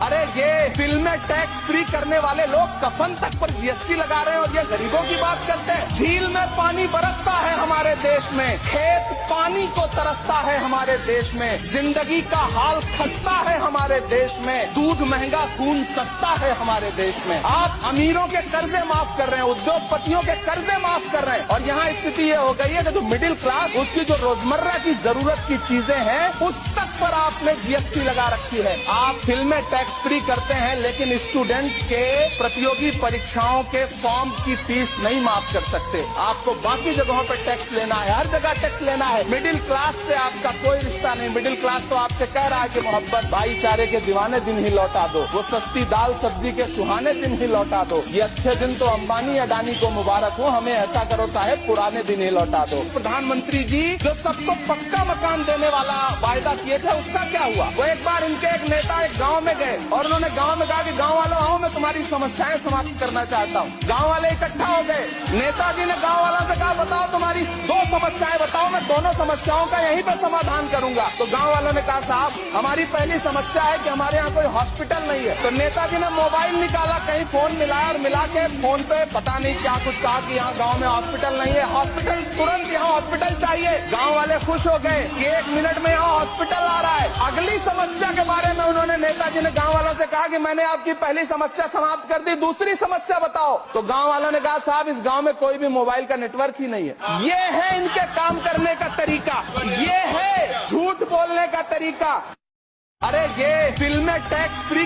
अरे ये फिल्में टैक्स फ्री करने वाले लोग कफन तक पर जीएसटी लगा रहे हैं और ये गरीबों की बात करते हैं। झील में पानी बरसता है हमारे देश में, खेत पानी को तरसता है हमारे देश में, जिंदगी का हाल खस्ता है हमारे देश में, दूध महंगा खून सस्ता है हमारे देश में। आप अमीरों के कर्जे माफ कर रहे हैं, उद्योगपतियों के कर्जे माफ कर रहे हैं और यहाँ स्थिति ये हो गई है कि जो मिडिल क्लास उसकी जो रोजमर्रा की जरूरत की चीजें हैं उस तक पर आपने जीएसटी लगा रखी है। आप फिल्में टैक्स फ्री करते हैं लेकिन स्टूडेंट्स के प्रतियोगी परीक्षाओं के फॉर्म की फीस नहीं माफ कर सकते। आपको बाकी जगहों पर टैक्स लेना है, हर जगह टैक्स लेना है। मिडिल क्लास से आपका कोई रिश्ता नहीं। मिडिल क्लास तो आपसे कह रहा है कि मोहब्बत भाईचारे के दीवाने दिन ही लौटा दो, वो सस्ती दाल सब्जी के सुहाने दिन ही लौटा दो। ये अच्छे दिन तो अंबानी अडानी को मुबारक हो, हमें ऐसा करो साहेब पुराने दिन ही लौटा दो। प्रधानमंत्री जी जो सबको पक्का मकान देने वाला वायदा किए थे उसका क्या हुआ? वो एक बार इनके एक नेता एक गाँव में गए और उन्होंने गांव में कहा कि गांव वालों आओ मैं तुम्हारी समस्याएं समाप्त करना चाहता हूं। गांव वाले इकट्ठा हो गए। नेताजी ने गांव वालों से कहा बताओ तुम्हारी दो समस्याएं बताओ, मैं दोनों समस्याओं का यहीं पे समाधान करूंगा। तो गांव वालों ने कहा साहब हमारी पहली समस्या है कि हमारे यहाँ कोई हॉस्पिटल नहीं है। तो नेताजी ने मोबाइल निकाला, कहीं फोन मिलाया और मिला के फोन पे पता नहीं क्या कुछ कहा कि यहाँ गाँव में हॉस्पिटल नहीं है, हॉस्पिटल तुरंत यहाँ हॉस्पिटल चाहिए। गाँव वाले खुश हो गए कि 1 मिनट में यहाँ हॉस्पिटल आ रहा है। अगली समस्या के बारे में उन्होंने नेताजी ने गांव वालों से कहा कि मैंने आपकी पहली समस्या समाप्त कर दी, दूसरी समस्या बताओ। तो गांव वालों ने कहा साहब इस गांव में कोई भी मोबाइल का नेटवर्क ही नहीं है। ये है इनके काम करने का तरीका, ये है झूठ बोलने का तरीका। अरे ये फिल्में टैक्स फ्री